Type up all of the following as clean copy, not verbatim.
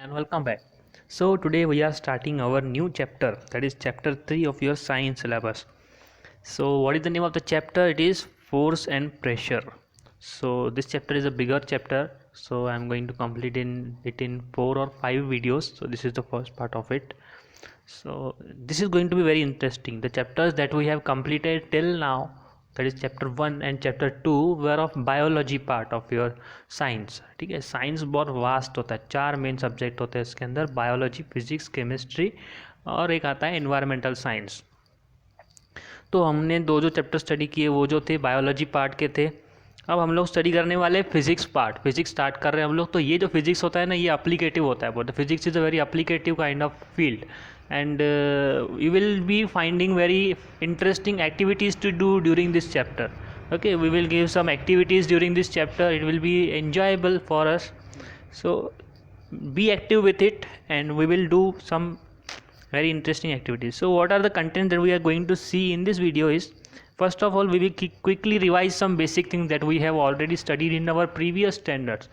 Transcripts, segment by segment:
and welcome back. So today we are starting our new chapter, that is chapter 3 of your science syllabus. So what is the name of the chapter? It is force and pressure. So this chapter is a bigger chapter, so I'm going to complete it in 4 or 5 videos. So this is the first part of it. So this is going to be very interesting. The chapters that we have completed till now, that is chapter 1 and chapter 2, were of biology part of your science. ठीक है, science बहुत vast होता है, 4 main subject होते हैं इसके अंदर, biology, physics, chemistry और एक आता है एनवायरमेंटल साइंस. तो हमने दो जो चैप्टर स्टडी किए वो जो थे बायोलॉजी पार्ट के थे. अब हम लोग स्टडी करने वाले फिजिक्स पार्ट, फिजिक्स स्टार्ट कर रहे हैं हम लोग. तो ये जो फिजिक्स होता है ना, ये अप्लीकेटिव होता है बहुत. Physics is a very applicative kind of field and you will be finding very interesting activities to do during this chapter. Okay, we will give some activities during this chapter. It will be enjoyable for us, so be active with it and we will do some very interesting activities. So what are the content that we are going to see in this video is, first of all, we will quickly revise some basic things that we have already studied in our previous standards.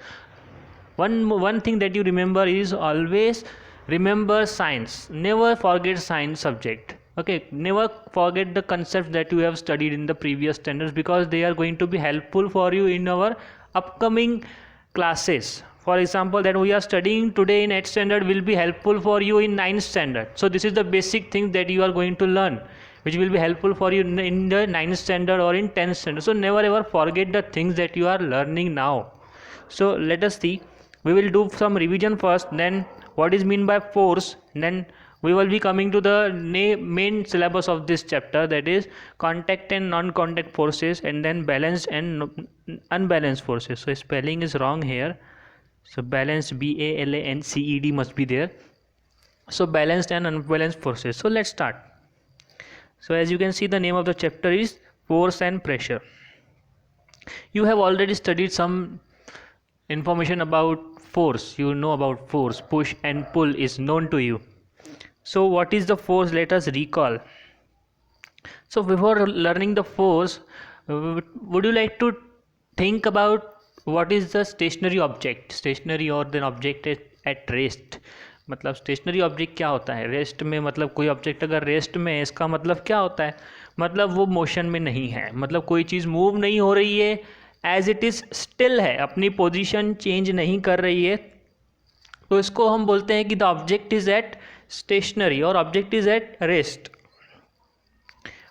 One thing that you remember is always remember science. Never forget science subject. Okay, never forget the concepts that you have studied in the previous standards, because they are going to be helpful for you in our upcoming classes. For example, that we are studying today in 8th standard will be helpful for you in 9th standard. So this is the basic thing that you are going to learn, which will be helpful for you in the 9th standard or in 10th standard. So never ever forget the things that you are learning now. So let us see. We will do some revision first, then what is mean by force, then we will be coming to the main syllabus of this chapter, that is contact and non-contact forces, and then balanced and unbalanced forces. So spelling is wrong here, so balanced, BALANCED must be there. So balanced and unbalanced forces. So let's start. So as you can see, the name of the chapter is force and pressure. You have already studied some information about force. You know about force, push and pull is known to you. So what is the force? Let us recall. So before learning the force, would you like to think about what is the stationary object, stationary or then object at rest? मतलब stationery object क्या होता है rest में? मतलब कोई object अगर rest में है, इसका मतलब क्या होता है? मतलब वो मोशन में नहीं है, मतलब कोई चीज़ मूव नहीं हो रही है, एज इट इज़ स्टिल है, अपनी पोजीशन चेंज नहीं कर रही है. तो इसको हम बोलते हैं कि the object is at stationary or object is at rest.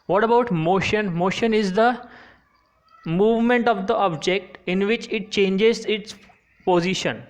What about motion? Motion is the movement of the object in which it changes its position.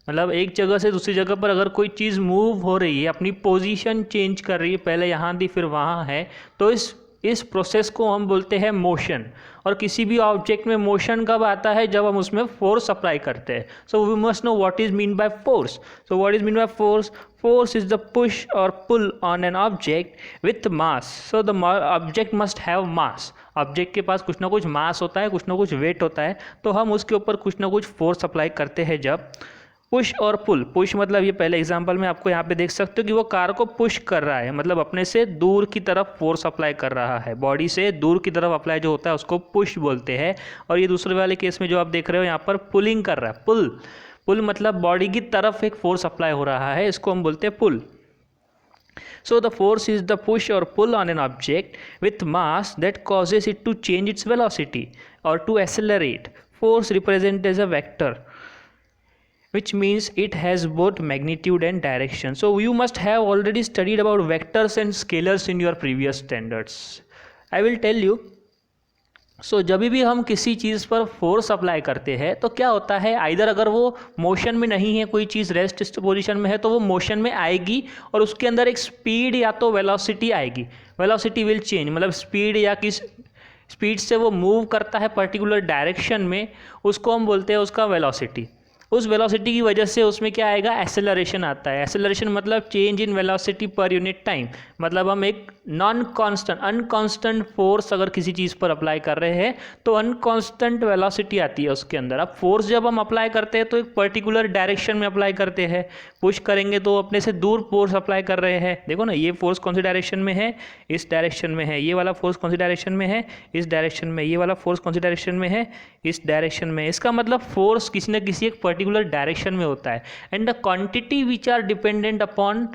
मतलब एक जगह से दूसरी जगह पर अगर कोई चीज़ मूव हो रही है, अपनी पोजीशन चेंज कर रही है, पहले यहाँ थी फिर वहाँ है, तो इस प्रोसेस को हम बोलते हैं मोशन. और किसी भी ऑब्जेक्ट में मोशन कब आता है? जब हम उसमें फोर्स अप्लाई करते हैं. So we must know what is mean by force. So what is mean by force? Force is the push or pull on an object with mass. So the object must have mass. Object के पास कुछ ना कुछ मास होता है, कुछ ना कुछ वेट होता है, तो हम उसके ऊपर कुछ ना कुछ फोर्स अप्लाई करते हैं. जब पुश और पुल, पुश मतलब ये पहले एग्जांपल में आपको यहाँ पे देख सकते हो कि वो कार को पुश कर रहा है, मतलब अपने से दूर की तरफ फोर्स अप्लाई कर रहा है, बॉडी से दूर की तरफ अप्लाई जो होता है उसको पुश बोलते हैं. और ये दूसरे वाले केस में जो आप देख रहे हो यहाँ पर पुलिंग कर रहा है, पुल. पुल मतलब बॉडी की तरफ एक फोर्स अप्लाई हो रहा है, इसको हम बोलते हैं पुल. So the force is the push or pull on an object with mass that causes it to change its velocity or to accelerate. Force represented as a vector, which means it has both magnitude and direction. So you must have already studied about vectors and scalars in your previous standards. I will tell you. So जब भी हम किसी चीज़ पर force apply करते हैं तो क्या होता है, आइदर अगर वो मोशन में नहीं है, कोई चीज़ रेस्ट पोजीशन में है, तो वो मोशन में आएगी और उसके अंदर एक स्पीड या तो वेलोसिटी आएगी. वेलोसिटी विल चेंज, मतलब स्पीड या किस स्पीड से वो मूव करता है पर्टिकुलर डायरेक्शन में, उसको हम बोलते हैं उसका वेलोसिटी. उस वेलोसिटी की वजह से उसमें क्या आएगा? एक्सेलरेशन आता है. एक्सेलरेशन मतलब change in velocity per unit time. मतलब हम एक नॉन कांस्टेंट अनकांस्टेंट फोर्स अगर किसी चीज़ पर अप्लाई कर रहे हैं तो अनकांस्टेंट वेलोसिटी आती है उसके अंदर। अब फोर्स जब हम अप्लाई करते हैं तो एक पर्टिकुलर डायरेक्शन में अप्लाई करते हैं, पुश करेंगे तो अपने से दूर फोर्स अप्लाई कर रहे हैं। देखो ना, ये फोर्स कौन सी डायरेक्शन में है, इस डायरेक्शन में है। ये वाला फोर्स कौन सी डायरेक्शन में है, इस डायरेक्शन में। ये वाला फोर्स कौन सी डायरेक्शन में है, इस डायरेक्शन में। इसका मतलब फोर्स किसी न किसी एक पर्टिकुलर डायरेक्शन में होता है। And the quantity which are dependent upon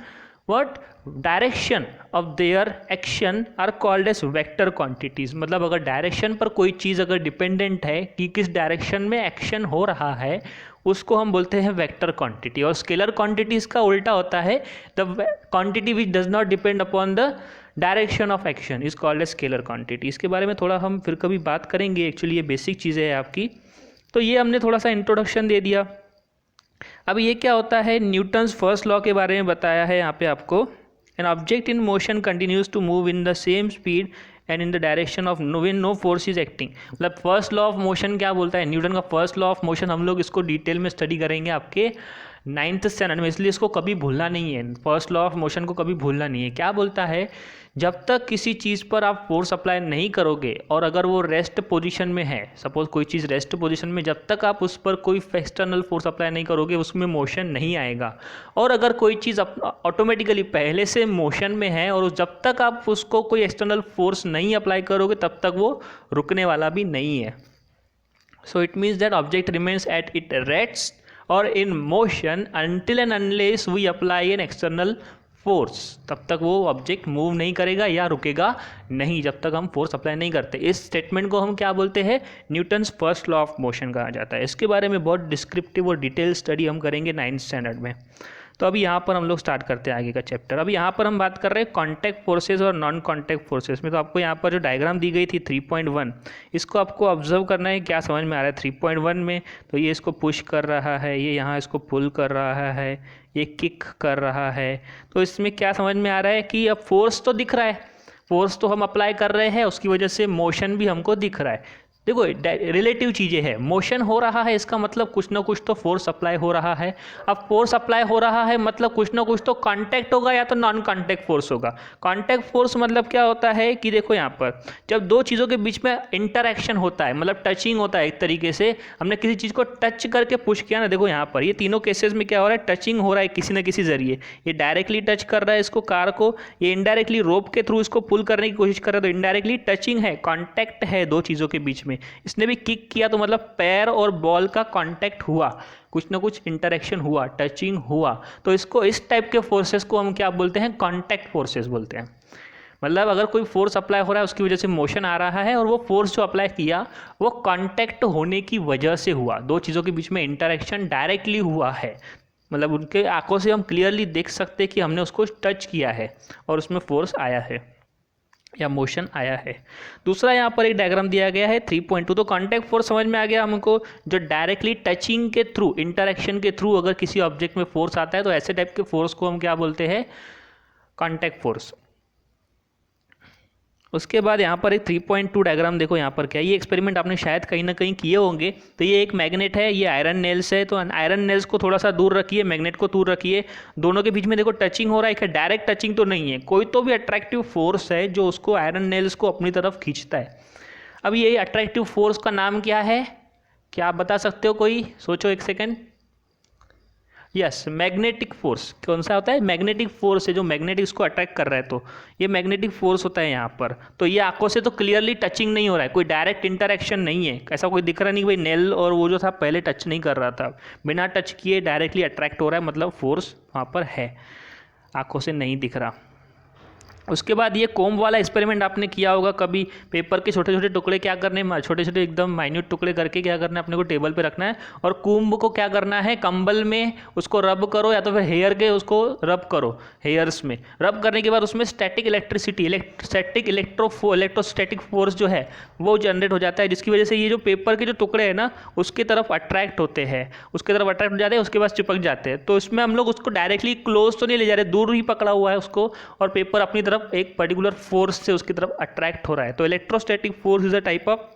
what direction of their action are called as vector quantities. मतलब अगर डायरेक्शन पर कोई चीज़ अगर डिपेंडेंट है कि किस डायरेक्शन में एक्शन हो रहा है, उसको हम बोलते हैं वेक्टर क्वांटिटी। और स्केलर क्वांटिटीज का उल्टा होता है, the quantity which does not depend upon the direction of action is called as scalar quantity. इसके बारे में थोड़ा हम फिर कभी बात करेंगे, एक्चुअली ये बेसिक चीज़ें हैं आपकी। तो ये हमने थोड़ा सा इंट्रोडक्शन दे दिया। अब ये क्या होता है, न्यूटन्स फर्स्ट लॉ के बारे में बताया है यहाँ पे आपको। An object in motion continues to move in the same speed and in the direction of no force is acting. मतलब फर्स्ट लॉ ऑफ मोशन क्या बोलता है, न्यूटन का फर्स्ट लॉ ऑफ मोशन। हम लोग इसको डिटेल में स्टडी करेंगे आपके 9th स्टैंडर्ड में, इसलिए इसको कभी भूलना नहीं है। फर्स्ट लॉ ऑफ मोशन को कभी भूलना नहीं है। क्या बोलता है, जब तक किसी चीज़ पर आप फोर्स अप्लाई नहीं करोगे और अगर वो रेस्ट पोजीशन में है, सपोज कोई चीज़ रेस्ट पोजीशन में, जब तक आप उस पर कोई एक्सटर्नल फोर्स अप्लाई नहीं करोगे उसमें मोशन नहीं आएगा। और अगर कोई चीज़ ऑटोमेटिकली पहले से मोशन में है और जब तक आप उसको कोई एक्सटर्नल फोर्स नहीं अप्लाई करोगे तब तक वो रुकने वाला भी नहीं है। So it means that object remains at it rest or in motion until and unless we apply an external force. तब तक वो ऑब्जेक्ट मूव नहीं करेगा या रुकेगा नहीं जब तक हम फोर्स अप्लाई नहीं करते। इस स्टेटमेंट को हम क्या बोलते हैं, Newton's first law of motion कहा जाता है। इसके बारे में बहुत डिस्क्रिप्टिव और डिटेल स्टडी हम करेंगे 9th स्टैंडर्ड में। तो अभी यहाँ पर हम लोग स्टार्ट करते हैं आगे का चैप्टर। अभी यहाँ पर हम बात कर रहे हैं कॉन्टैक्ट फोर्सेज और नॉन कॉन्टैक्ट फोर्सेज में। तो आपको यहाँ पर जो डायग्राम दी गई थी 3.1, इसको आपको ऑब्जर्व करना है क्या समझ में आ रहा है। 3.1 में तो ये इसको पुश कर रहा है, ये यहाँ इसको पुल कर रहा है, ये किक कर रहा है। तो इसमें क्या समझ में आ रहा है कि अब फोर्स तो दिख रहा है, फोर्स तो हम अप्लाई कर रहे हैं, उसकी वजह से मोशन भी हमको दिख रहा है। देखो रिलेटिव चीज़ें हैं, मोशन हो रहा है इसका मतलब कुछ ना कुछ तो फोर्स अप्लाई हो रहा है। अब फोर्स अप्लाई हो रहा है मतलब कुछ ना कुछ तो कांटेक्ट होगा या तो नॉन कांटेक्ट फोर्स होगा। कांटेक्ट फोर्स मतलब क्या होता है कि देखो यहाँ पर जब दो चीज़ों के बीच में इंटरैक्शन होता है, मतलब टचिंग होता है, एक तरीके से हमने किसी चीज़ को टच करके पुश किया ना, देखो यहाँ पर ये तीनों केसेस में क्या हो रहा है, टचिंग हो रहा है किसी न किसी जरिए। ये डायरेक्टली टच कर रहा है इसको कार को, ये इनडायरेक्टली रोप के थ्रू इसको पुल करने की कोशिश कर रहा है, तो इनडायरेक्टली टचिंग है, कॉन्टैक्ट है दो चीज़ों के बीच में। इसने भी किक किया तो मतलब पैर और बॉल का कांटेक्ट हुआ, कुछ ना कुछ इंटरेक्शन हुआ, टचिंग हुआ। तो इसको इस टाइप के फोर्सेस को हम क्या बोलते हैं, कांटेक्ट फोर्सेस बोलते हैं। मतलब अगर कोई फोर्स अप्लाई हो रहा है उसकी वजह से मोशन आ रहा है और वो फोर्स जो अप्लाई किया वो कांटेक्ट होने की वजह से हुआ, दो चीज़ों के बीच में इंटरेक्शन डायरेक्टली हुआ है। मतलब उनके आंखों से हम क्लियरली देख सकते हैं कि हमने उसको टच किया है और उसमें फोर्स आया है या मोशन आया है। दूसरा यहाँ पर एक डायग्राम दिया गया है 3.2। तो कांटेक्ट फोर्स समझ में आ गया हमको, जो डायरेक्टली टचिंग के थ्रू, इंटरेक्शन के थ्रू अगर किसी ऑब्जेक्ट में फोर्स आता है तो ऐसे टाइप के फोर्स को हम क्या बोलते हैं, कांटेक्ट फोर्स। उसके बाद यहाँ पर एक 3.2 डायग्राम देखो यहाँ पर क्या है, ये एक्सपेरिमेंट आपने शायद कहीं ना कहीं किए होंगे। तो ये एक मैग्नेट है, ये आयरन नेल्स है, तो आयरन नेल्स को थोड़ा सा दूर रखिए, मैग्नेट को दूर रखिए, दोनों के बीच में देखो टचिंग हो रहा है। डायरेक्ट टचिंग तो नहीं है, कोई तो भी अट्रैक्टिव फोर्स है जो उसको आयरन नेल्स को अपनी तरफ खींचता है। अब ये अट्रैक्टिव फोर्स का नाम क्या है, क्या आप बता सकते हो, कोई सोचो एक सेकेंड। Yes, magnetic force. कौन सा होता है, मैग्नेटिक फोर्स है जो मैग्नेटिक इसको अट्रैक्ट कर रहा है, तो ये मैग्नेटिक फोर्स होता है यहाँ पर। तो ये आंखों से तो क्लियरली टचिंग नहीं हो रहा है, कोई डायरेक्ट इंटरेक्शन नहीं है, ऐसा कोई दिख रहा नहीं भाई नेल और वो जो था पहले टच नहीं कर रहा था, बिना टच किए डायरेक्टली अट्रैक्ट हो रहा है, मतलब फोर्स वहाँ पर है, आंखों से नहीं दिख रहा। उसके बाद ये कोम्ब वाला एक्सपेरिमेंट आपने किया होगा कभी, पेपर के छोटे छोटे टुकड़े क्या करने, छोटे छोटे एकदम माइन्यूट टुकड़े करके क्या करना है, अपने को टेबल पे रखना है और कोम्ब को क्या करना है, कंबल में उसको रब करो या तो फिर हेयर के उसको रब करो, हेयर्स में रब करने के बाद उसमें स्टैटिक इलेक्ट्रिसिटी, इलेक्ट्रोस्टैटिक फोर्स जो है वो जनरेट हो जाता है, जिसकी वजह से ये जो पेपर के जो टुकड़े हैं ना उसकी तरफ अट्रैक्ट होते हैं, उसकी तरफ अट्रैक्ट हो जाते हैं, उसके बाद चिपक जाते हैं। तो इसमें हम लोग उसको डायरेक्टली क्लोज तो नहीं ले जा रहे, दूर ही पकड़ा हुआ है उसको, और पेपर अपनी तरफ एक पर्टिकुलर फोर्स से उसकी तरफ अट्रैक्ट हो रहा है। तो electrostatic force is a type of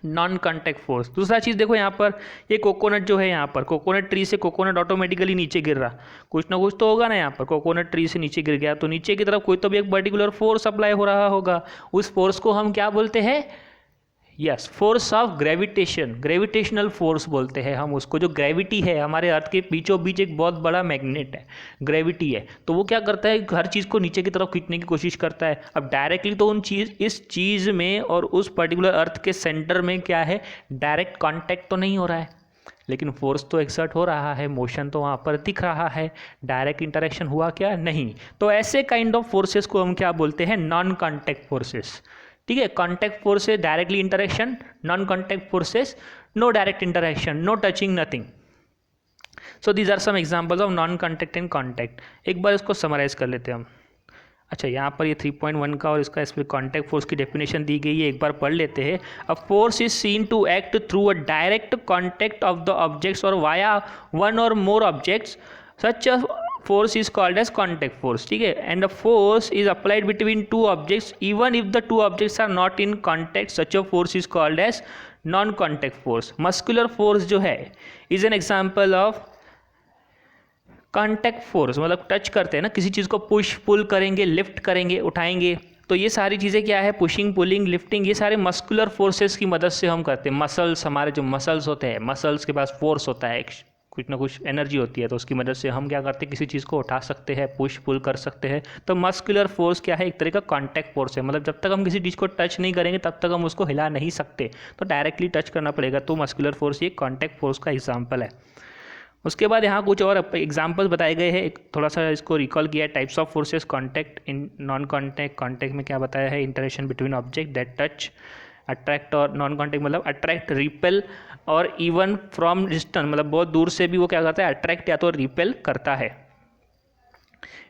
non contact force. दूसरा चीज़ देखो यहाँ पर, ये कोकोनट जो है, यहाँ पर कोकोनट ट्री से कोकोनट ऑटोमेटिकली नीचे गिर रहा, कुछ ना कुछ तो होगा ना। यहाँ पर कोकोनट ट्री से नीचे गिर गया तो नीचे की तरफ कोई तो भी एक पर्टिकुलर फोर्स अप्लाई हो रहा होगा। उस फोर्स को हम क्या बोलते हैं? Yes, force of gravitation, gravitational force बोलते हैं हम उसको। जो ग्रेविटी है, हमारे अर्थ के बीचों बीच एक बहुत बड़ा मैग्नेट है, ग्रेविटी है, तो वो क्या करता है, हर चीज़ को नीचे की तरफ खींचने की कोशिश करता है। अब डायरेक्टली तो इस चीज़ में और उस पर्टिकुलर अर्थ के सेंटर में क्या है, डायरेक्ट कॉन्टैक्ट तो नहीं हो रहा है, लेकिन फोर्स तो एक्सर्ट हो रहा है, मोशन तो वहाँ पर दिख रहा है, डायरेक्ट इंटरेक्शन हुआ क्या? नहीं। तो ऐसे काइंड ऑफ फोर्सेस को हम क्या बोलते हैं? Non contact forces. ठीक है, contact forces directly interaction, non contact forces no direct interaction, no touching, nothing. So these are some examples of non contact and contact. एक बार इसको समराइज कर लेते हैं हम। अच्छा, यहाँ पर ये 3.1 का और इसका इसमें कॉन्टैक्ट फोर्स की डेफिनेशन दी गई है, एक बार पढ़ लेते हैं। A force is seen to act through a direct contact of the objects और वाया वन और more objects, such a force is called as contact force। ठीक है, and the force is applied between two objects even if the two objects are not in contact, such a force is called as non contact force। muscular force जो है is an example of contact force, मतलब touch करते हैं ना किसी चीज़ को, push pull करेंगे, lift करेंगे, उठाएंगे, तो ये सारी चीज़ें क्या है, पुशिंग पुलिंग लिफ्टिंग, ये सारे मस्कुलर फोर्सेस की मदद से हम करते हैं। मसल्स, हमारे जो मसल्स होते हैं, मसल्स के पास फोर्स होता है, कुछ ना कुछ एनर्जी होती है, तो उसकी मदद से हम क्या करते हैं, किसी चीज़ को उठा सकते हैं, पुश पुल कर सकते हैं। तो मस्कुलर फोर्स क्या है, एक तरह का कॉन्टैक्ट फोर्स है, मतलब जब तक हम किसी चीज़ को टच नहीं करेंगे तब तक हम उसको हिला नहीं सकते, तो डायरेक्टली टच करना पड़ेगा। तो मस्कुलर फोर्स ये कॉन्टैक्ट फोर्स का एग्जाम्पल है। उसके बाद यहाँ कुछ और एग्जाम्पल्स बताए गए हैं, थोड़ा सा इसको रिकॉल किया है। Types of forces, contact, in non contact. Contact में क्या बताया है, interaction between object that touch. Attract और नॉन कॉन्टैक्ट मतलब अट्रैक्ट, रिपेल और इवन फ्रॉम डिस्टेंस, मतलब बहुत दूर से भी वो क्या करता है, अट्रैक्ट या तो रिपेल करता है।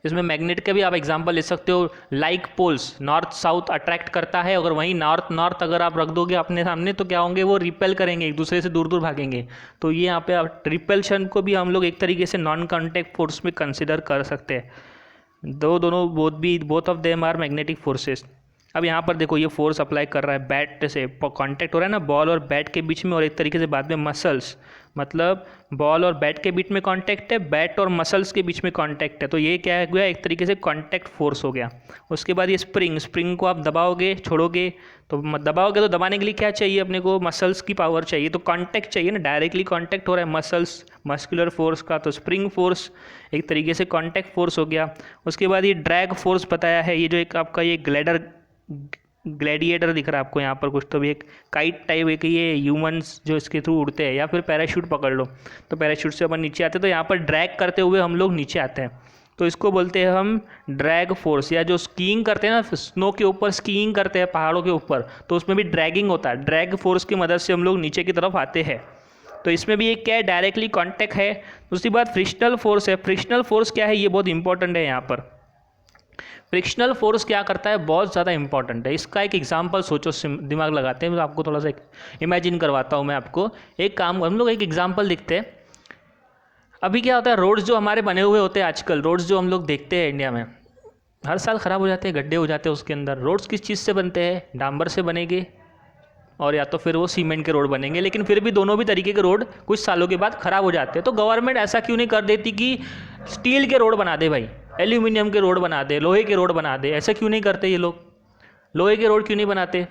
इसमें मैग्नेट के भी आप एग्जांपल ले सकते हो, like poles, north south attract करता है, अगर वहीं नॉर्थ नॉर्थ अगर आप रख दोगे अपने सामने तो क्या होंगे, वो रिपेल करेंगे, एक दूसरे से दूर दूर भागेंगे। तो ये यहाँ पे आप रिपेल्शन को भी हम लोग एक तरीके से नॉन कॉन्टैक्ट फोर्स में कंसिडर कर सकते हैं। दोनों both of them are magnetic forces. अब यहाँ पर देखो, ये फोर्स अप्लाई कर रहा है, बैट से कांटेक्ट हो रहा है ना, बॉल और बैट के बीच में, और एक तरीके से बाद में मसल्स, मतलब बॉल और बैट के बीच में कांटेक्ट है, बैट और मसल्स के बीच में कांटेक्ट है, तो ये क्या है गया, एक तरीके से कांटेक्ट फोर्स हो गया। उसके बाद ये स्प्रिंग को आप दबाओगे, छोड़ोगे, तो दबाओगे तो दबाने के लिए क्या चाहिए अपने को, मसल्स की पावर चाहिए, तो कांटेक्ट चाहिए ना, डायरेक्टली कांटेक्ट हो रहा है मसल्स, मस्कुलर फोर्स का, तो स्प्रिंग फोर्स एक तरीके से कांटेक्ट फोर्स हो गया। उसके बाद ये ड्रैग फोर्स बताया है, ये जो एक आपका ये ग्लैडिएटर दिख रहा है आपको यहाँ पर, कुछ तो भी एक काइट टाइप, एक ये ह्यूमंस जो इसके थ्रू उड़ते हैं, या फिर पैराशूट पकड़ लो, तो पैराशूट से अपन नीचे आते हैं, तो यहाँ पर ड्रैग करते हुए हम लोग नीचे आते हैं, तो इसको बोलते हैं हम ड्रैग फोर्स। या जो स्कीइंग करते हैं ना, स्नो के ऊपर स्कीइंग करते हैं पहाड़ों के ऊपर, तो उसमें भी ड्रैगिंग होता है, ड्रैग फोर्स की मदद से हम लोग नीचे की तरफ आते हैं, तो इसमें भी एक क्या है, डायरेक्टली कॉन्टैक्ट है। उसके बाद फ्रिक्शनल फोर्स है। फ्रिक्शनल फोर्स क्या है, ये बहुत इंपॉर्टेंट है। यहाँ पर फ्रिक्शनल फोर्स क्या करता है, बहुत ज़्यादा इंपॉर्टेंट है। इसका एक एग्जांपल सोचो, दिमाग लगाते हैं, तो आपको थोड़ा सा इमेजिन करवाता हूँ मैं आपको। एक काम, हम लोग एक एग्जांपल देखते हैं। अभी क्या होता है, रोड्स जो हमारे बने हुए होते हैं आजकल, रोड्स जो हम लोग देखते हैं इंडिया में, हर साल ख़राब हो जाते हैं, गड्ढे हो जाते हैं उसके अंदर। रोड्स किस चीज़ से बनते हैं, डांबर से बनेंगे, और या तो फिर वो सीमेंट के रोड बनेंगे, लेकिन फिर भी दोनों भी तरीके के रोड कुछ सालों के बाद ख़राब हो जाते हैं। तो गवर्नमेंट ऐसा क्यों नहीं कर देती कि स्टील के रोड बना दे भाई, एल्यूमिनियम के रोड बना दे, लोहे के रोड बना दे? ऐसा क्यों नहीं करते ये लोग? लोहे के रोड क्यों नहीं बनाते?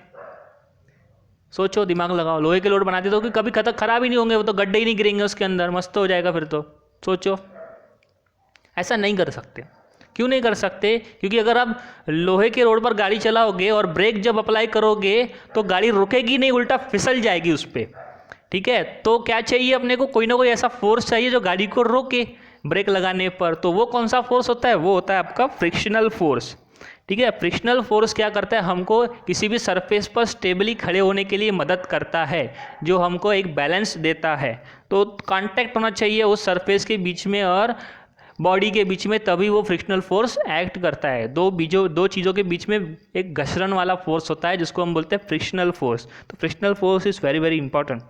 सोचो, दिमाग लगाओ। लोहे के रोड बनाते तो कि कभी खराब ही नहीं होंगे, वो तो गड्ढे ही नहीं गिरेंगे उसके अंदर, मस्त हो जाएगा फिर तो। सोचो, ऐसा नहीं कर सकते। क्यों नहीं कर सकते? क्योंकि अगर आप लोहे के रोड पर गाड़ी चलाओगे और ब्रेक जब अप्लाई करोगे तो गाड़ी रुकेगी नहीं, उल्टा फिसल जाएगी उस पर। ठीक है, तो क्या चाहिए अपने को, कोई ना कोई ऐसा फोर्स चाहिए जो गाड़ी को रोके ब्रेक लगाने पर। तो वो कौन सा फोर्स होता है, वो होता है आपका फ्रिक्शनल फोर्स। ठीक है, फ्रिक्शनल फोर्स क्या करता है, हमको किसी भी सरफेस पर स्टेबली खड़े होने के लिए मदद करता है, जो हमको एक बैलेंस देता है। तो कांटेक्ट होना चाहिए उस सरफेस के बीच में और बॉडी के बीच में, तभी वो फ्रिक्शनल फोर्स एक्ट करता है। दो चीज़ों के बीच में एक घर्षण वाला फोर्स होता है जिसको हम बोलते हैं फ्रिक्शनल फोर्स। तो frictional force is very very important.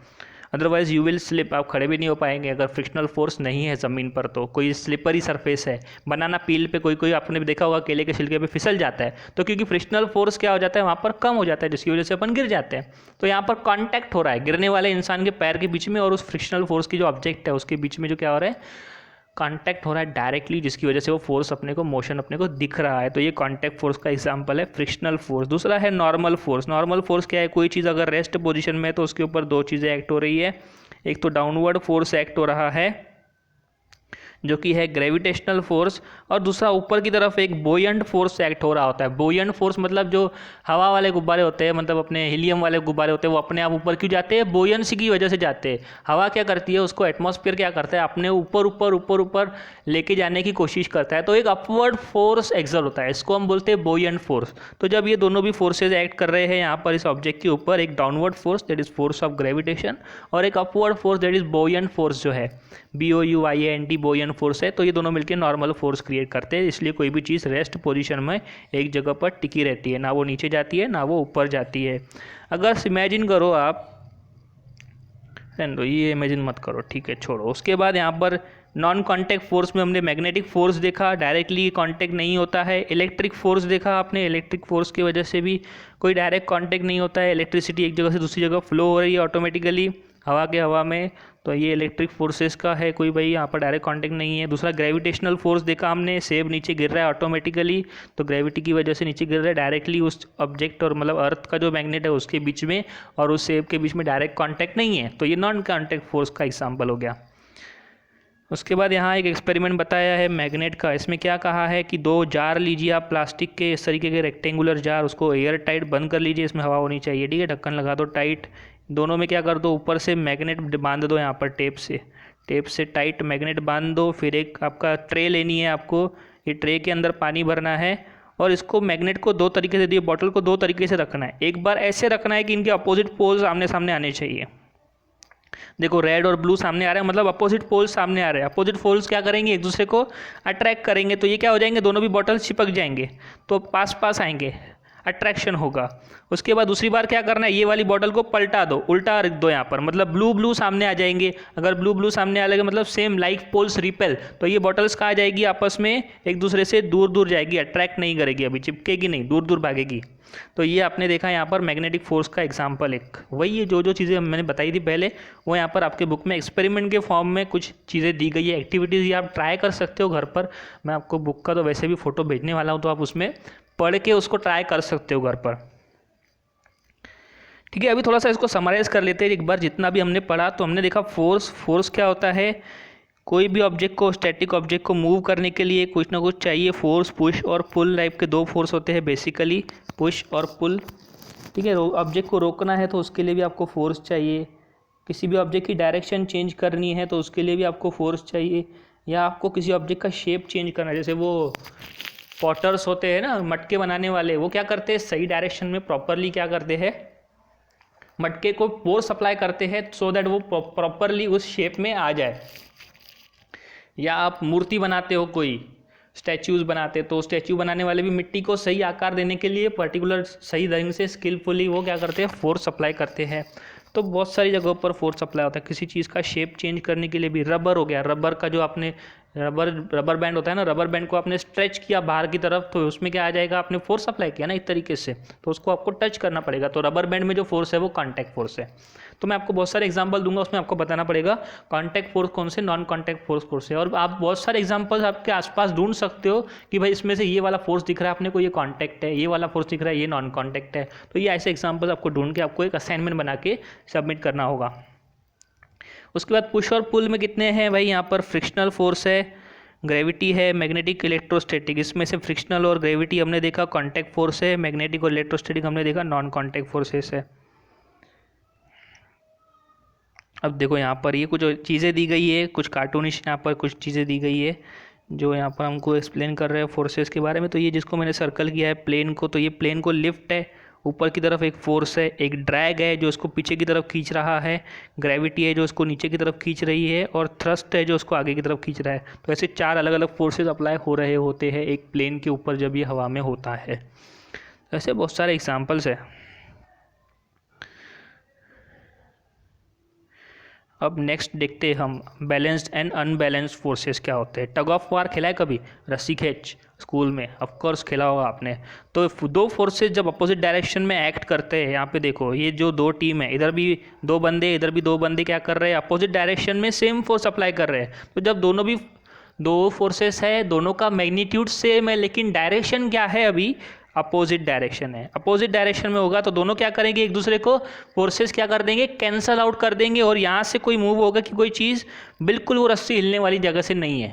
Otherwise you will slip, आप खड़े भी नहीं हो पाएंगे अगर फ्रिक्शनल फोर्स नहीं है ज़मीन पर। तो कोई स्लिपरी सरफेस है, बनाना पील पे कोई कोई आपने भी देखा होगा केले के छिलके पे फिसल जाता है, तो क्योंकि फ्रिक्शनल फोर्स क्या हो जाता है वहाँ पर कम हो जाता है, जिसकी वजह से अपन गिर जाते हैं। तो यहाँ पर कॉन्टैक्ट हो रहा है गिरने वाले इंसान के पैर के बीच में और उस फ्रिक्शनल फोर्स की जो ऑब्जेक्ट है उसके बीच में जो क्या हो रहा है, कांटेक्ट हो रहा है डायरेक्टली, जिसकी वजह से वो फोर्स अपने को, मोशन अपने को दिख रहा है। तो ये कांटेक्ट फोर्स का एग्जांपल है फ्रिक्शनल फोर्स। दूसरा है नॉर्मल फोर्स। नॉर्मल फोर्स क्या है, कोई चीज़ अगर रेस्ट पोजीशन में है तो उसके ऊपर दो चीज़ें एक्ट हो रही है। एक तो डाउनवर्ड फोर्स एक्ट हो रहा है जो कि है ग्रेविटेशनल फोर्स, और दूसरा ऊपर की तरफ एक बोयंट फोर्स एक्ट हो रहा होता है। बोयंट फोर्स मतलब जो हवा वाले गुब्बारे होते हैं, मतलब अपने हीलियम वाले गुब्बारे होते हैं, वो अपने आप ऊपर क्यों जाते हैं, बोयंसी की वजह से जाते हैं। हवा क्या करती है, उसको एटमॉस्फेयर क्या करता है, अपने ऊपर ऊपर ऊपर ऊपर लेके जाने की कोशिश करता है। तो एक अपवर्ड फोर्स एक्सर्ट होता है, इसको हम बोलते हैं बोयंट फोर्स। तो जब ये दोनों भी फोर्सेज एक्ट कर रहे हैं यहाँ पर इस ऑब्जेक्ट के ऊपर, एक downward force that is force of gravitation और एक upward force that is buoyant force जो है BOUYANT बोयंट फोर्स है, तो ये दोनों मिलकर नॉर्मल फोर्स क्रिएट करते हैं। इसलिए कोई भी चीज़ रेस्ट पोजीशन में एक जगह पर टिकी रहती है, ना वो नीचे जाती है ना वो ऊपर जाती है। अगर इमेजिन करो आप, ये इमेजिन मत करो, ठीक है छोड़ो। उसके बाद यहाँ पर नॉन कांटेक्ट फोर्स में हमने मैग्नेटिक फोर्स देखा, डायरेक्टली कांटेक्ट नहीं होता है। इलेक्ट्रिक फोर्स देखा आपने, इलेक्ट्रिक फोर्स की वजह से भी कोई डायरेक्ट कांटेक्ट नहीं होता है, इलेक्ट्रिसिटी एक जगह से दूसरी जगह फ्लो हो रही है ऑटोमेटिकली हवा में, तो ये इलेक्ट्रिक फोर्सेस का है, कोई भाई यहाँ पर डायरेक्ट कांटेक्ट नहीं है। दूसरा ग्रेविटेशनल फोर्स देखा हमने, सेब नीचे गिर रहा है ऑटोमेटिकली, तो ग्रेविटी की वजह से नीचे गिर रहा है डायरेक्टली उस ऑब्जेक्ट और मतलब अर्थ का जो मैग्नेट है उसके बीच में, और उस सेब के बीच में डायरेक्ट कांटेक्ट नहीं है, तो ये नॉन कांटेक्ट फोर्स का एग्जाम्पल हो गया। उसके बाद यहाँ एक एक्सपेरिमेंट बताया है मैग्नेट का। इसमें क्या कहा है कि दो जार लीजिए आप प्लास्टिक के, इस तरीके के रेक्टेंगुलर जार, उसको एयर टाइट बंद कर लीजिए, इसमें हवा होनी चाहिए, ठीक है, ढक्कन लगा दो टाइट। दोनों में क्या कर दो, ऊपर से मैग्नेट बांध दो यहाँ पर टेप से टाइट मैग्नेट बांध दो। फिर एक आपका ट्रे लेनी है आपको, ये ट्रे के अंदर पानी भरना है और इसको मैग्नेट को दो तरीके से दिए, बॉटल को दो तरीके से रखना है। एक बार ऐसे रखना है कि इनके अपोजिट पोल्स आमने सामने आने चाहिए। देखो रेड और ब्लू सामने आ रहे हैं, मतलब अपोजिट पोल्स सामने आ रहे हैं। अपोजिट पोल्स क्या करेंगे, एक दूसरे को अट्रैक्ट करेंगे, तो ये क्या हो जाएंगे, दोनों भी बॉटल चिपक जाएंगे, तो पास पास आएंगे, अट्रैक्शन होगा। उसके बाद दूसरी बार क्या करना है, ये वाली बॉटल को पलटा दो, उल्टा रख दो यहाँ पर, मतलब ब्लू ब्लू सामने आ जाएंगे। अगर ब्लू ब्लू सामने आ जाएगा मतलब सेम लाइक पोल्स रिपेल, तो ये बॉटल्स कहाँ जाएगी, आपस में एक दूसरे से दूर दूर जाएगी, अट्रैक्ट नहीं करेगी, अभी चिपकेगी नहीं, दूर दूर भागेगी। तो ये आपने देखा यहाँ पर मैग्नेटिक फोर्स का एग्जाम्पल एक, वही है जो चीज़ें मैंने बताई थी पहले, वो यहाँ पर आपके बुक में एक्सपेरिमेंट के फॉर्म में कुछ चीज़ें दी गई है, एक्टिविटीज़ ये आप ट्राई कर सकते हो घर पर। मैं आपको बुक का तो वैसे भी फोटो भेजने वाला हूँ, तो आप उसमें पढ़ के उसको ट्राई कर सकते हो घर पर, ठीक है। अभी थोड़ा सा इसको समराइज कर लेते हैं एक बार, जितना भी हमने पढ़ा। तो हमने देखा फोर्स क्या होता है, कोई भी ऑब्जेक्ट को, स्टैटिक ऑब्जेक्ट को मूव करने के लिए कुछ ना कुछ चाहिए, force, push or pull type के दो फोर्स होते हैं बेसिकली, पुश और पुल, ठीक है। ऑब्जेक्ट को रोकना है तो उसके लिए भी आपको फोर्स चाहिए, किसी भी ऑब्जेक्ट की डायरेक्शन चेंज करनी है तो उसके लिए भी आपको फोर्स चाहिए, या आपको किसी ऑब्जेक्ट का शेप चेंज करना है, जैसे वो पॉटर्स होते हैं ना, मटके बनाने वाले, वो क्या करते हैं, सही डायरेक्शन में प्रॉपरली क्या करते हैं, मटके को फोर्स अप्लाई करते हैं सो दैट वो प्रॉपरली उस शेप में आ जाए। या आप मूर्ति बनाते हो, कोई स्टैच्यूज़ बनाते, तो स्टैच्यू बनाने वाले भी मिट्टी को सही आकार देने के लिए पर्टिकुलर सही ढंग से स्किलफुली वो क्या करते हैं, फोर्स अप्लाई करते हैं। तो बहुत सारी जगहों पर फोर्स अप्लाई होता है। किसी चीज़ का शेप चेंज करने के लिए भी, रबर हो गया, रबर का जो आपने रबर बैंड होता है ना, रबर बैंड को आपने स्ट्रेच किया बाहर की तरफ, तो उसमें क्या आ जाएगा, आपने फोर्स अप्लाई किया ना एक तरीके से, तो उसको आपको टच करना पड़ेगा, तो रबर बैंड में जो फोर्स है वो कॉन्टैक्ट फोर्स है। तो मैं आपको बहुत सारे एग्जांपल दूंगा, उसमें आपको बताना पड़ेगा कॉन्टैक्ट फोर्स कौन से, नॉन कॉन्टैक्ट फोर्स कौन से, और आप बहुत सारे एग्जांपल्स आपके आसपास ढूंढ सकते हो कि भाई इसमें से ये वाला फोर्स दिख रहा है अपने को, ये कॉन्टैक्ट है, ये वाला फोर्स दिख रहा है, ये नॉन कॉन्टैक्ट है। तो ये ऐसे एग्जाम्पल्स आपको ढूंढ के आपको एक असाइनमेंट बना के सबमिट करना होगा। उसके बाद पुश और पुल में कितने हैं भाई, यहाँ पर फ्रिक्शनल फोर्स है, ग्रेविटी है, मैग्नेटिक, इलेक्ट्रोस्टैटिक। इसमें से फ्रिक्शनल और ग्रेविटी हमने देखा कॉन्टैक्ट फोर्स है, मैग्नेटिक और इलेक्ट्रोस्टैटिक हमने देखा नॉन कॉन्टैक्ट फोर्सेस है। अब देखो यहाँ पर ये कुछ चीज़ें दी गई है, कुछ कार्टूनिश यहाँ पर कुछ चीज़ें दी गई है जो यहाँ पर हमको एक्सप्लेन कर रहे हैं फोर्सेस के बारे में। तो ये जिसको मैंने सर्कल किया है प्लेन को, तो ये प्लेन को लिफ्ट है, ऊपर की तरफ एक फोर्स है, एक ड्रैग है जो उसको पीछे की तरफ खींच रहा है, ग्रेविटी है जो उसको नीचे की तरफ खींच रही है, और थ्रस्ट है जो उसको आगे की तरफ खींच रहा है। तो ऐसे चार अलग अलग फोर्सेस अप्लाई हो रहे होते हैं एक प्लेन के ऊपर जब ये हवा में होता है। ऐसे बहुत सारे एग्जाम्पल्स है। अब नेक्स्ट देखते हैं हम बैलेंस्ड एंड अनबैलेंस्ड फोर्सेस क्या होते हैं। टग ऑफ वार खेला है कभी, रस्सी खेच, स्कूल में ऑफ कोर्स खेला होगा आपने। तो दो फोर्सेस जब अपोजिट डायरेक्शन में एक्ट करते हैं, यहाँ पे देखो ये जो दो टीम है, इधर भी दो बंदे इधर भी दो बंदे क्या कर रहे हैं, अपोजिट डायरेक्शन में सेम फोर्स अप्लाई कर रहे हैं। तो जब दोनों भी दो फोर्सेस है, दोनों का मैग्नीट्यूड सेम है, लेकिन डायरेक्शन क्या है, अभी अपोजिट डायरेक्शन है। अपोजिट डायरेक्शन में होगा तो दोनों क्या करेंगे, एक दूसरे को फोर्सेस क्या कर देंगे, कैंसल आउट कर देंगे। और यहाँ से कोई मूव होगा कि कोई चीज़ बिल्कुल वो रस्सी हिलने वाली जगह से नहीं है,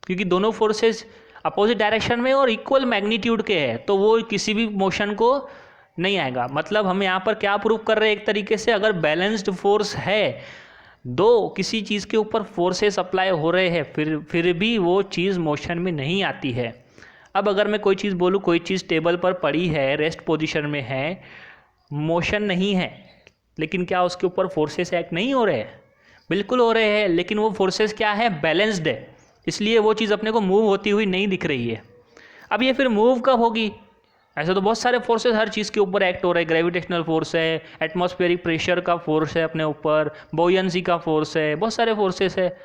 क्योंकि दोनों फोर्सेस अपोजिट डायरेक्शन में और इक्वल मैग्नीट्यूड के हैं, तो वो किसी भी मोशन को नहीं आएगा। मतलब हम यहाँ पर क्या प्रूव कर रहे हैं, एक तरीके से अगर बैलेंस्ड फोर्स है, दो किसी चीज़ के ऊपर फोर्सेस अप्लाई हो रहे हैं, फिर भी वो चीज़ मोशन में नहीं आती है। अब अगर मैं कोई चीज़ बोलूँ, कोई चीज़ टेबल पर पड़ी है, रेस्ट पोजीशन में है, मोशन नहीं है, लेकिन क्या उसके ऊपर फोर्सेस एक्ट नहीं हो रहे हैं? बिल्कुल हो रहे हैं, लेकिन वो फोर्सेस क्या है, बैलेंस्ड है, इसलिए वो चीज़ अपने को मूव होती हुई नहीं दिख रही है। अब ये फिर मूव कब होगी? ऐसे तो बहुत सारे फोर्सेस हर चीज़ के ऊपर एक्ट हो रहे हैं। ग्रेविटेशनल फोर्स है, एटमॉस्फेरिक प्रेशर का फोर्स है अपने ऊपर, बोयंसी का फोर्स है, बहुत सारे फोर्सेस है।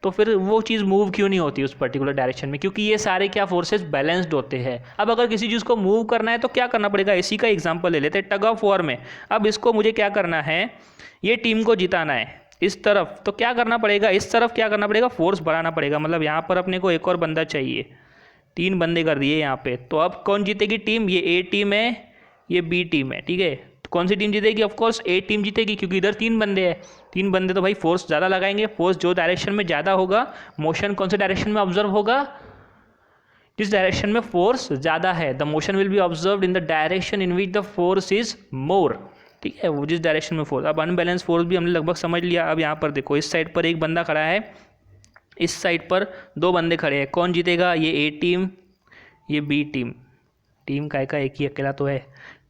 तो फिर वो चीज़ मूव क्यों नहीं होती उस पर्टिकुलर डायरेक्शन में? क्योंकि ये सारे क्या फोर्सेस बैलेंस्ड होते हैं। अब अगर किसी चीज़ को मूव करना है तो क्या करना पड़ेगा, इसी का एग्जांपल ले लेते हैं टग ऑफ वॉर में। अब इसको मुझे क्या करना है, ये टीम को जिताना है इस तरफ, तो क्या करना पड़ेगा, इस तरफ क्या करना पड़ेगा, फोर्स बढ़ाना पड़ेगा। मतलब यहाँ पर अपने को एक और बंदा चाहिए, 3 बंदे कर दिए यहाँ पे। तो अब कौन जीतेगी टीम, ये ए टीम है, ये बी टीम है, ठीक है। तो कौन सी टीम जीतेगी, ऑफ कोर्स ए टीम जीतेगी, क्योंकि इधर 3 बंदे हैं। 3 बंदे तो भाई फोर्स ज़्यादा लगाएंगे। फोर्स जो डायरेक्शन में ज़्यादा होगा, मोशन कौन से डायरेक्शन में ऑब्जर्व होगा, जिस डायरेक्शन में फोर्स ज़्यादा है, the motion will be observed in the direction in which the force is more, ठीक है, वो जिस डायरेक्शन में फोर्स। अब अनबैलेंस फोर्स भी हमने लगभग समझ लिया। अब यहाँ पर देखो, इस साइड पर एक बंदा खड़ा है, इस साइड पर 2 बंदे खड़े हैं, कौन जीतेगा, ये ए टीम, ये बी टीम। टीम का एक ही अकेला तो है,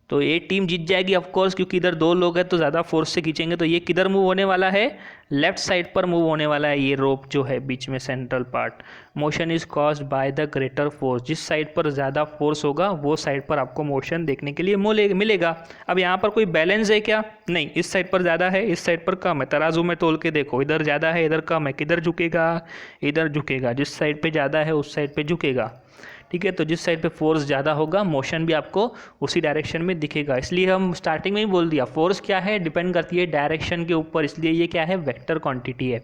तो ए टीम जीत जाएगी ऑफ कोर्स, क्योंकि इधर 2 लोग हैं तो ज़्यादा फोर्स से खींचेंगे। तो ये किधर मूव होने वाला है, लेफ्ट साइड पर मूव होने वाला है, ये रोप जो है बीच में central part. Motion is caused by the greater force, जिस साइड पर ज़्यादा फोर्स होगा वो साइड पर आपको मोशन देखने के लिए मिलेगा। अब यहाँ पर कोई बैलेंस है क्या, नहीं, इस साइड पर ज़्यादा है, इस साइड पर कम है। तराजू में तोल के देखो, इधर ज़्यादा है, इधर कम है, किधर झुकेगा, इधर झुकेगा। जिस साइड पर ज़्यादा है उस साइड पर झुकेगा, ठीक है। तो जिस साइड पे फोर्स ज़्यादा होगा, मोशन भी आपको उसी डायरेक्शन में दिखेगा। इसलिए हम स्टार्टिंग में ही बोल दिया, फोर्स क्या है, डिपेंड करती है डायरेक्शन के ऊपर, इसलिए ये क्या है, वेक्टर क्वांटिटी है।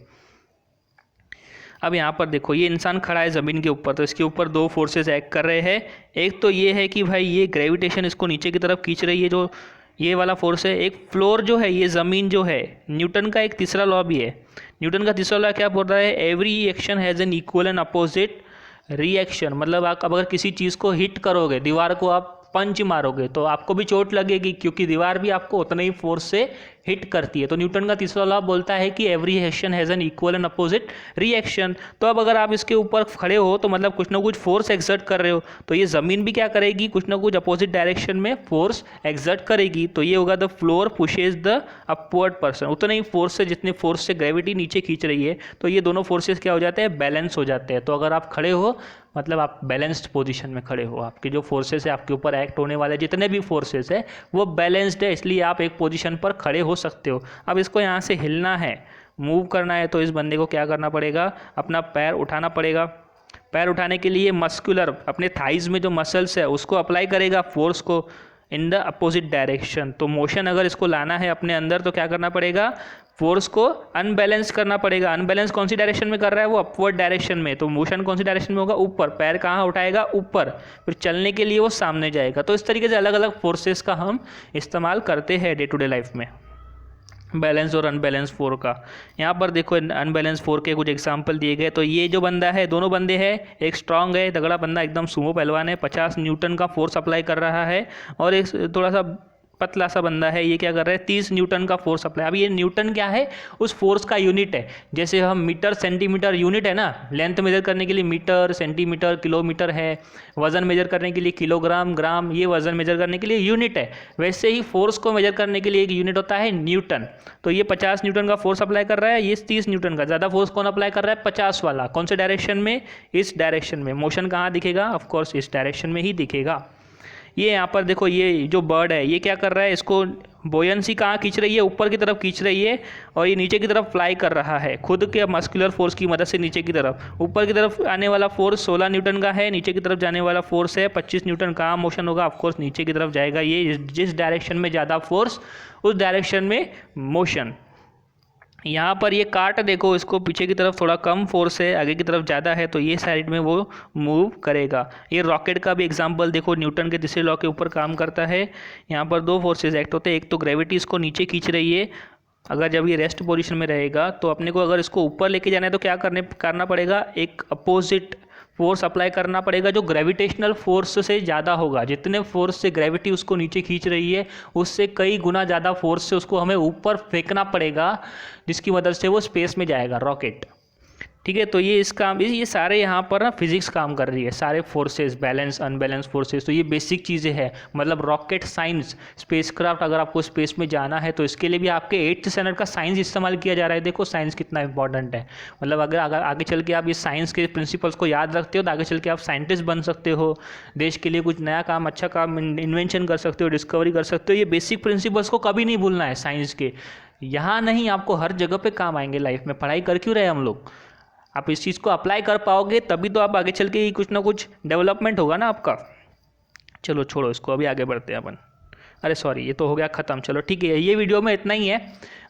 अब यहाँ पर देखो, ये इंसान खड़ा है ज़मीन के ऊपर, तो इसके ऊपर 2 फोर्सेस एक्ट कर रहे हैं। एक तो ये है कि भाई ये ग्रेविटेशन इसको नीचे की तरफ खींच रही है, जो ये वाला फोर्स है। एक फ्लोर जो है, ये ज़मीन जो है, न्यूटन का एक तीसरा लॉ भी है। न्यूटन का तीसरा लॉ क्या बोल रहा है, every action has an equal and opposite reaction. मतलब आप अगर किसी चीज़ को हिट करोगे, दीवार को आप पंच मारोगे, तो आपको भी चोट लगेगी, क्योंकि दीवार भी आपको उतना ही फोर्स से हिट करती है। तो न्यूटन का तीसरा लॉ बोलता है कि every action has an equal and opposite reaction. तो अब अगर आप इसके ऊपर खड़े हो तो मतलब कुछ ना कुछ फोर्स एक्सर्ट कर रहे हो, तो ये ज़मीन भी क्या करेगी, कुछ ना कुछ अपोजिट डायरेक्शन में फोर्स एक्सर्ट करेगी। तो ये होगा the floor pushes the upward person, उतना ही फोर्स से जितने फोर्स से ग्रेविटी नीचे खींच रही है। तो ये दोनों फोर्सेस क्या हो जाते हैं, बैलेंस हो जाते हैं। तो अगर आप खड़े हो, मतलब आप बैलेंस्ड पोजीशन में खड़े हो, आपके जो फोर्सेस है, आपके ऊपर एक्ट होने वाले जितने भी फोर्सेस है वो बैलेंस्ड है, इसलिए आप एक पोजीशन पर खड़े हो सकते हो। अब इसको यहाँ से हिलना है, मूव करना है, तो इस बंदे को क्या करना पड़ेगा, अपना पैर उठाना पड़ेगा। पैर उठाने के लिए मस्कुलर, अपने थाइज़ में जो मसल्स है उसको अप्लाई करेगा फोर्स को इन द अपोजिट डायरेक्शन। तो मोशन अगर इसको लाना है अपने अंदर, तो क्या करना पड़ेगा, फोर्स को अनबैलेंस करना पड़ेगा। अनबैलेंस कौन सी डायरेक्शन में कर रहा है, वो अपवर्ड डायरेक्शन में। तो मोशन कौन सी डायरेक्शन में होगा, ऊपर। पैर कहाँ उठाएगा, ऊपर। फिर चलने के लिए वो सामने जाएगा। तो इस तरीके से अलग अलग फोर्सेस का हम इस्तेमाल करते हैं डे टू डे लाइफ में, बैलेंस और अनबैलेंस फोर्स का। यहाँ पर देखो अनबैलेंस फोर्स के कुछ एग्जांपल दिए गए। तो ये जो बंदा है, दोनों बंदे हैं, एक स्ट्रांग है, तगड़ा बंदा, एकदम सुमो पहलवान है, 50 न्यूटन का फोर्स अप्लाई कर रहा है, और एक थोड़ा सा पतला सा बंदा है, ये क्या कर रहा है, 30 न्यूटन का फोर्स अप्लाई। अब ये न्यूटन क्या है, उस फोर्स का यूनिट है। जैसे हम मीटर सेंटीमीटर यूनिट है ना, लेंथ मेजर करने के लिए मीटर, सेंटीमीटर, किलोमीटर है, वजन मेजर करने के लिए किलोग्राम, ग्राम, ये वजन मेजर करने के लिए यूनिट है। वैसे ही फोर्स को मेजर करने के लिए एक यूनिट होता है न्यूटन। तो ये 50 न्यूटन का फोर्स अप्लाई कर रहा है, ये 30 न्यूटन का। ज़्यादा फोर्स कौन अप्लाई कर रहा है, 50 वाला। कौन से डायरेक्शन में, इस डायरेक्शन में। मोशन कहाँ दिखेगा, ऑफकोर्स इस डायरेक्शन में ही दिखेगा। ये यहाँ पर देखो, ये जो बर्ड है, ये क्या कर रहा है, इसको बोयंसी कहाँ खींच रही है, ऊपर की तरफ खींच रही है, और ये नीचे की तरफ फ्लाई कर रहा है खुद के मस्कुलर फोर्स की मदद से नीचे की तरफ। ऊपर की तरफ आने वाला फोर्स 16 न्यूटन का है, नीचे की तरफ जाने वाला फोर्स है 25 न्यूटन। कहाँ मोशन होगा, ऑफकोर्स नीचे की तरफ जाएगा। ये जिस डायरेक्शन में ज़्यादा फोर्स उस डायरेक्शन में मोशन। यहाँ पर ये काट देखो, इसको पीछे की तरफ थोड़ा कम फोर्स है, आगे की तरफ ज़्यादा है, तो ये साइड में वो मूव करेगा। ये रॉकेट का भी एग्जांपल देखो, न्यूटन के तीसरे लॉ के ऊपर काम करता है। यहाँ पर दो फोर्सेस एक्ट होते हैं, एक तो ग्रेविटी इसको नीचे खींच रही है, अगर जब ये रेस्ट पोजीशन में रहेगा तो अपने को अगर इसको ऊपर लेके जाना है तो क्या करना पड़ेगा, एक अपोजिट फोर्स अप्लाई करना पड़ेगा जो ग्रेविटेशनल फोर्स से ज़्यादा होगा। जितने फोर्स से ग्रेविटी उसको नीचे खींच रही है उससे कई गुना ज़्यादा फोर्स से उसको हमें ऊपर फेंकना पड़ेगा, जिसकी मदद से वो स्पेस में जाएगा रॉकेट। ठीक है, तो ये सारे यहाँ पर ना फिजिक्स काम कर रही है, सारे फोर्सेस, बैलेंस अनबैलेंस फोर्सेस। तो ये बेसिक चीज़ें हैं, मतलब रॉकेट साइंस, स्पेसक्राफ्ट अगर आपको स्पेस में जाना है तो इसके लिए भी आपके 8th स्टैंडर्ड का साइंस इस्तेमाल किया जा रहा है। देखो साइंस कितना इंपॉर्टेंट है, मतलब अगर आगे चल के आप ये साइंस के प्रिंसिपल्स को याद रखते हो तो आगे चल के आप साइंटिस्ट बन सकते हो, देश के लिए कुछ नया काम, अच्छा काम, इन्वेंशन कर सकते हो, डिस्कवरी कर सकते हो। ये बेसिक प्रिंसिपल्स को कभी नहीं भूलना है साइंस के। यहाँ नहीं, आपको हर जगह पे काम आएंगे लाइफ में। पढ़ाई कर क्यों रहे हम लोग, आप इस चीज़ को अप्लाई कर पाओगे तभी तो आप आगे चल के कुछ ना कुछ डेवलपमेंट होगा ना आपका। चलो छोड़ो इसको, अभी आगे बढ़ते हैं अपन। अरे सॉरी, ये तो हो गया ख़त्म। चलो ठीक है, ये वीडियो में इतना ही है,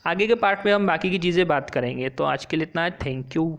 आगे के पार्ट में हम बाकी की चीज़ें बात करेंगे। तो आज के लिए इतना है, थैंक यू।